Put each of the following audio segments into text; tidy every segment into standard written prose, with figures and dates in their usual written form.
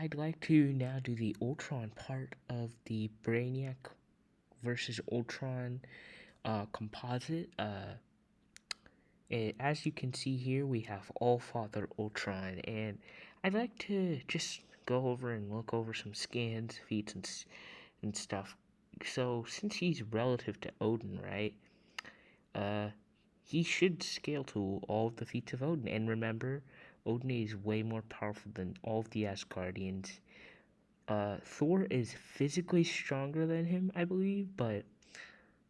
I'd like to now do the Ultron part of the Brainiac versus Ultron composite. As you can see here, we have All-Father Ultron, and I'd like to just go over and look over some scans, feats, and stuff. So, since he's relative to Odin, right, he should scale to all of the feats of Odin. And remember, Odin is way more powerful than all of the Asgardians. Thor is physically stronger than him, I believe, but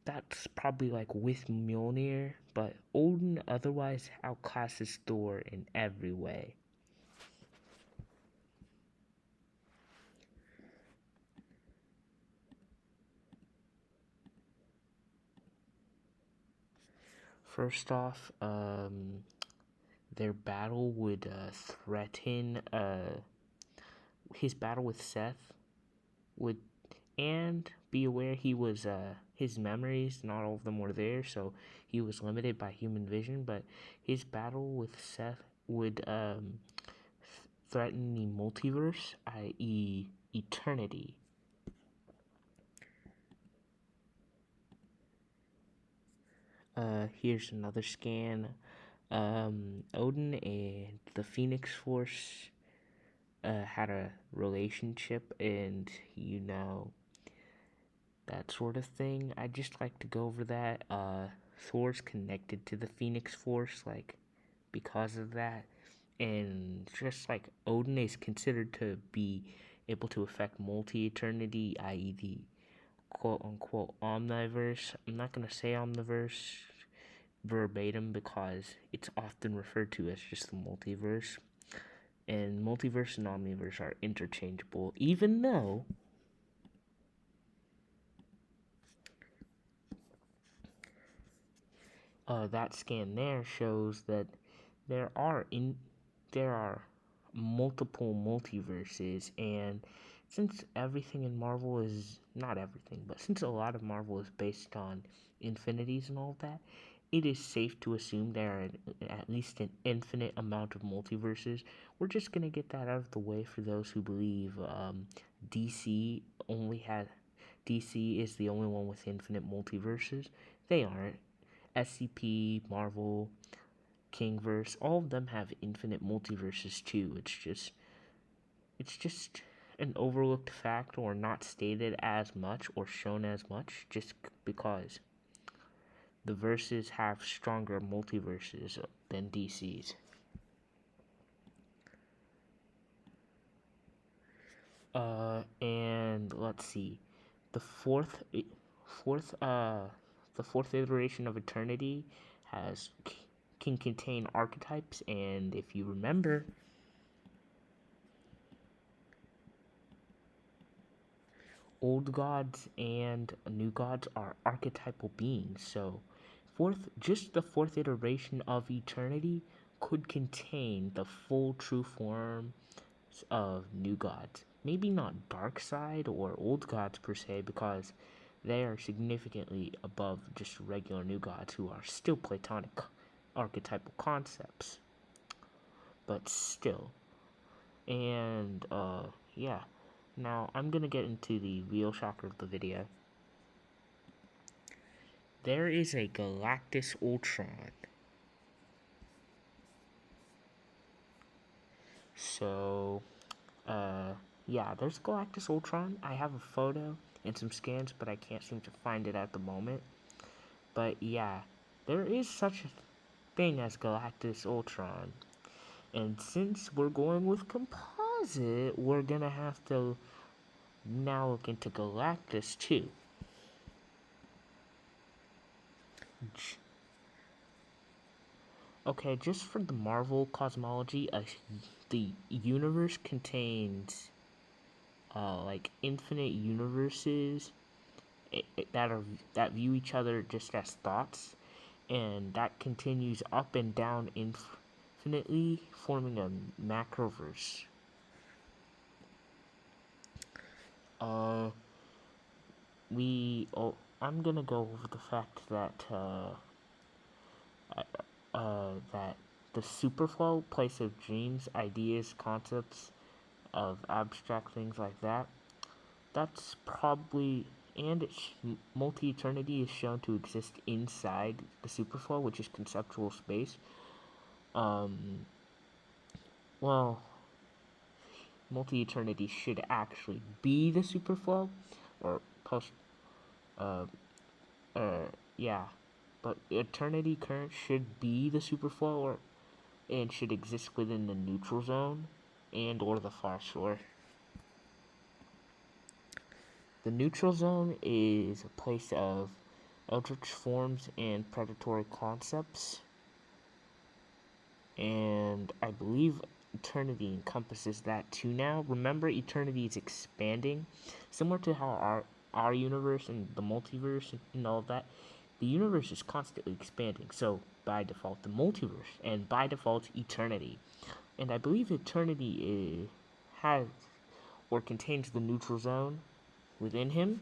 that's probably like with Mjolnir. But Odin otherwise outclasses Thor in every way. First off, their battle would threaten his battle with Seth would, and be aware he was his memories, not all of them were there, so he was limited by human vision. But his battle with Seth would threaten the multiverse, i.e., eternity. Here's another scan. Odin and the Phoenix Force had a relationship, and that sort of thing. I'd just like to go over that. Thor's connected to the Phoenix Force, like, because of that. And just like Odin is considered to be able to affect multi-eternity, i.e. the quote-unquote omniverse. I'm not going to say omniverse verbatim because it's often referred to as just the multiverse. And multiverse and omniverse are interchangeable, even though that scan there shows that there are multiple multiverses, and since everything in Marvel is not everything, but since a lot of Marvel is based on infinities and all that, it is safe to assume there are at least an infinite amount of multiverses. We're just gonna get that out of the way for those who believe DC is the only one with infinite multiverses. They aren't. SCP, Marvel, Kingverse, all of them have infinite multiverses too. It's just an overlooked fact, or not stated as much or shown as much, just because the verses have stronger multiverses than DC's. And let's see, the fourth iteration of Eternity can contain archetypes, and if you remember, old gods and new gods are archetypal beings. So the fourth iteration of Eternity could contain the full true form of new gods. Maybe not Darkseid or old gods per se, because they are significantly above just regular new gods, who are still Platonic archetypal concepts. But still. And, yeah. Now, I'm gonna get into the real shocker of the video. There is a Galactus Ultron. So, yeah, there's Galactus Ultron. I have a photo and some scans, but I can't seem to find it at the moment. But yeah, there is such a thing as Galactus Ultron. And since we're going with Composite, we're gonna have to now look into Galactus too. Okay, just for the Marvel Cosmology, the universe contains like infinite universes that view each other just as thoughts, and that continues up and down infinitely, forming a macroverse. I'm gonna go over the fact that that the superflow, place of dreams, ideas, concepts, of abstract things like that. That's probably, and multi-eternity is shown to exist inside the superflow, which is conceptual space. Um, well, multi-eternity should actually be the superflow, or post, uh, uh, yeah, but eternity current should be the superflow, and should exist within the neutral zone, and or the far shore. The neutral zone is a place of eldritch forms and predatory concepts, and I believe eternity encompasses that too now. Remember, eternity is expanding, similar to how our universe and the multiverse and all of that. The universe is constantly expanding, so by default, the multiverse, and by default, eternity. And I believe eternity has or contains the neutral zone within him,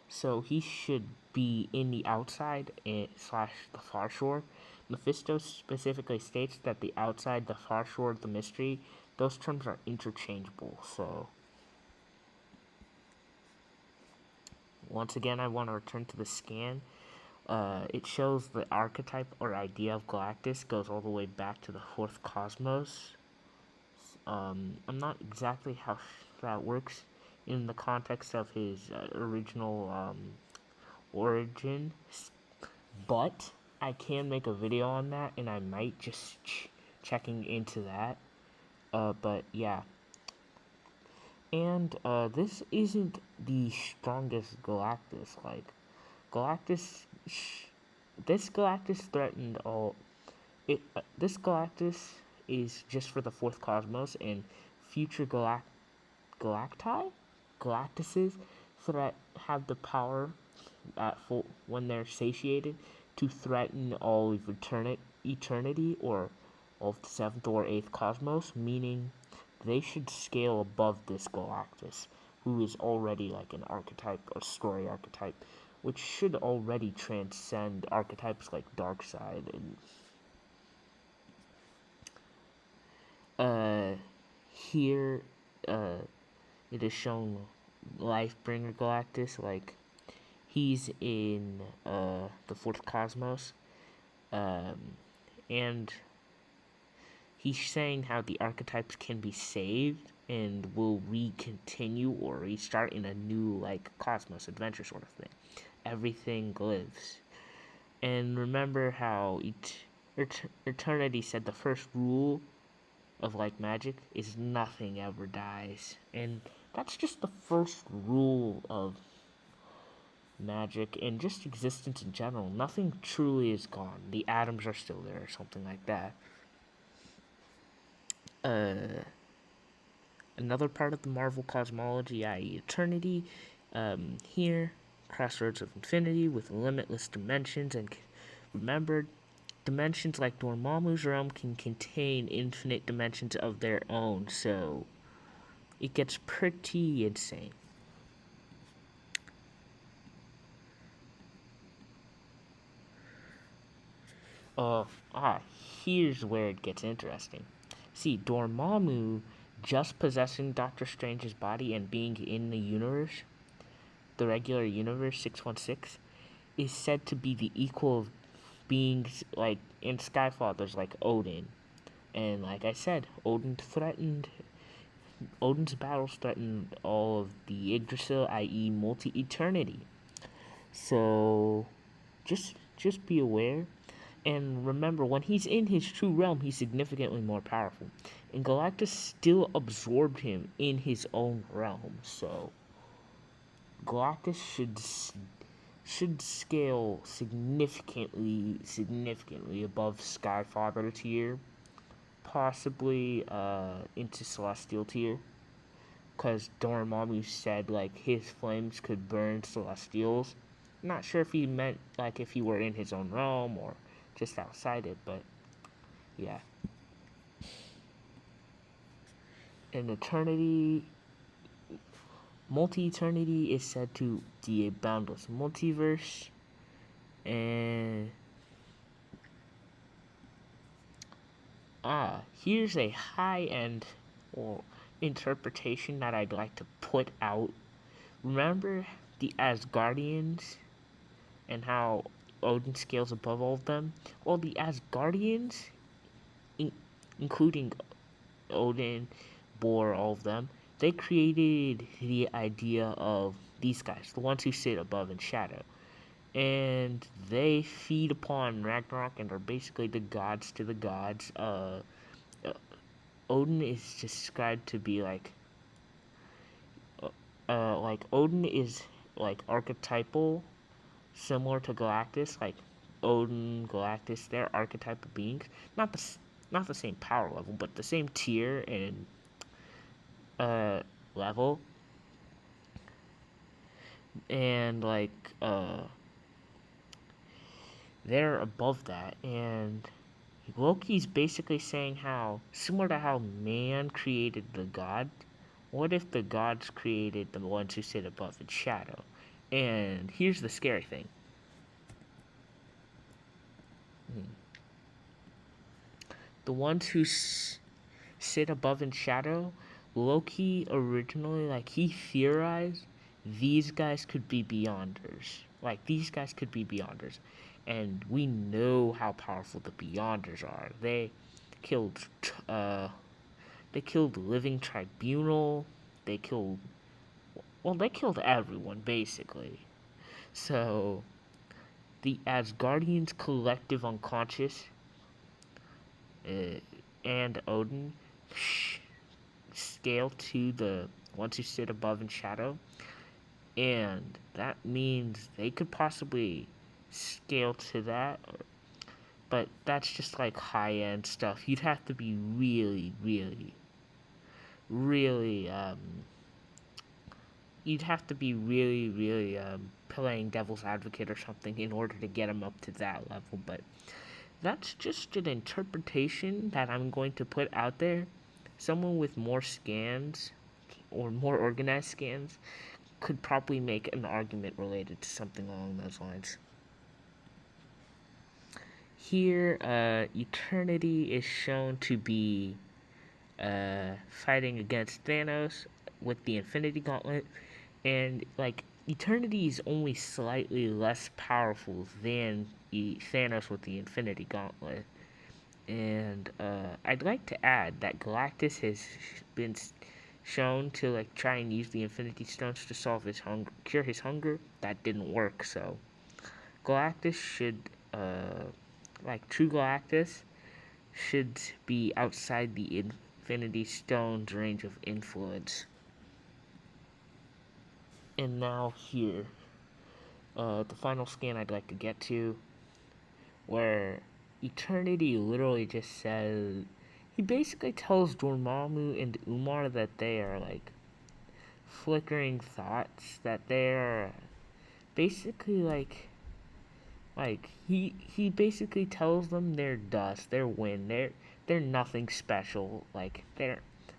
so he should be in the outside slash the far shore. Mephisto specifically states that the outside, the far shore, the mystery, those terms are interchangeable. So once again, I want to return to the scan. It shows the archetype or idea of Galactus goes all the way back to the fourth cosmos. I'm not exactly how that works in the context of his original origin, but I can make a video on that, and I might just checking into that. But yeah, and this isn't the strongest Galactus. Like Galactus, this Galactus threatened all. This Galactus is just for the fourth cosmos, and future Galacti, Galactuses threat have the power at full when they're satiated to threaten all of eternity or of the seventh or eighth cosmos, meaning they should scale above this Galactus, who is already like an archetype or story archetype, which should already transcend archetypes like Darkseid and here it is shown Lifebringer Galactus, like he's in the fourth cosmos, and he's saying how the archetypes can be saved and will re-continue or restart in a new like cosmos adventure sort of thing. Everything lives. And remember how Eternity said the first rule of like magic is nothing ever dies, and that's just the first rule of magic and just existence in general. Nothing truly is gone. The atoms are still there, or something like that. Another part of the Marvel cosmology, i.e., eternity, here, crossroads of infinity with limitless dimensions, and remember, dimensions like Dormammu's realm can contain infinite dimensions of their own, so it gets pretty insane. Here's where it gets interesting. See, Dormammu just possessing Doctor Strange's body and being in the universe, the regular universe 616, is said to be the equal of beings like in Skyfall. There's like Odin, and like I said, Odin's battles threatened all of the Yggdrasil, i.e., multi-eternity. So, just be aware. And remember, when he's in his true realm, he's significantly more powerful. And Galactus still absorbed him in his own realm. So, Galactus should scale significantly above Skyfather tier, possibly into Celestial tier, because Dormammu said like his flames could burn Celestials. Not sure if he meant like if he were in his own realm or just outside it, but yeah. In eternity, multi-eternity is said to be a boundless multiverse, and here's a high-end or interpretation that I'd like to put out. Remember the Asgardians and how Odin scales above all of them? Well, the Asgardians, in- including Odin, Bor, all of them, they created the idea of these guys, the ones who sit above in shadow. And they feed upon Ragnarok and are basically the gods to the gods. Odin is described to be like Odin is like archetypal, similar to Galactus. Like Odin, Galactus, they're archetypal beings. Not the not the same power level, but the same tier and uh level. And they're above that. And Loki's basically saying how, similar to how man created the god, what if the gods created the ones who sit above in shadow? And here's the scary thing. The ones who sit above in shadow, Loki originally, like, he theorized these guys could be Beyonders. Like, these guys could be Beyonders. And we know how powerful the Beyonders are. Killed, uh, they killed Living Tribunal. They killed, well, they killed everyone, basically. So, the Asgardians' collective unconscious uh, and Odin scale to the ones who sit above in shadow, and that means they could possibly scale to that, but that's just like high end stuff. You'd have to be really, really, really, you'd have to be really, really playing devil's advocate or something in order to get them up to that level, but that's just an interpretation that I'm going to put out there. Someone with more scans or more organized scans could probably make an argument related to something along those lines. Here, Eternity is shown to be fighting against Thanos with the Infinity Gauntlet, and like Eternity is only slightly less powerful than Thanos with the Infinity Gauntlet. And I'd like to add that Galactus has been shown to like try and use the Infinity Stones to solve his hunger, cure his hunger. That didn't work. So Galactus should, like true Galactus, should be outside the Infinity Stones range of influence. And now here, the final scan I'd like to get to, where Eternity literally just says, he basically tells Dormammu and Umar that they are like flickering thoughts, that they're basically he basically tells them they're dust, they're wind, they're nothing special. Like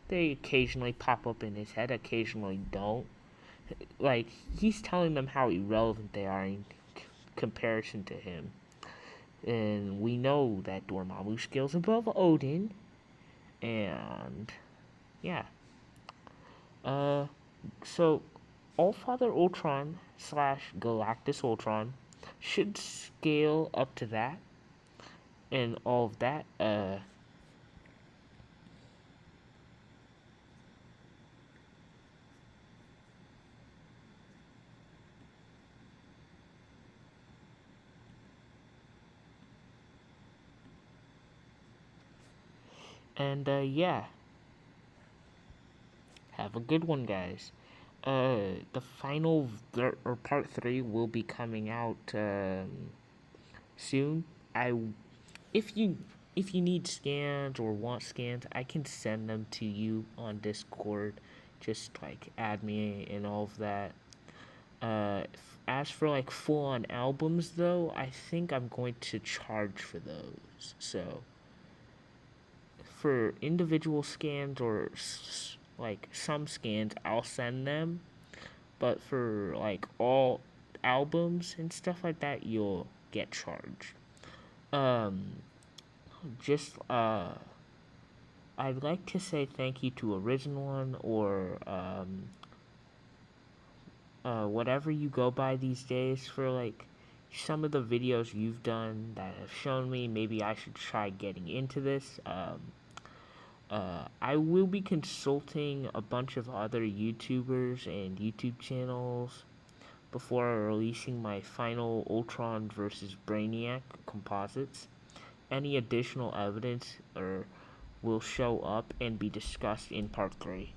they occasionally pop up in his head, occasionally don't. Like he's telling them how irrelevant they are in comparison to him. And we know that Dormammu scales above Odin, and yeah. Uh, so Allfather Ultron slash Galactus Ultron should scale up to that, and all of that. And yeah, have a good one, guys. The final or part 3 will be coming out soon. I if you if you need scans or want scans, I can send them to you on Discord. Just like add me and all of that. As for like full on albums, though, I think I'm going to charge for those. So for individual scans or like some scans, I'll send them. But for like all albums and stuff like that, you'll get charged. Um, just I'd like to say thank you to Arisen One or whatever you go by these days for like some of the videos you've done that have shown me maybe I should try getting into this. I will be consulting a bunch of other YouTubers and YouTube channels before releasing my final Ultron versus Brainiac composites. Any additional evidence or will show up and be discussed in part 3.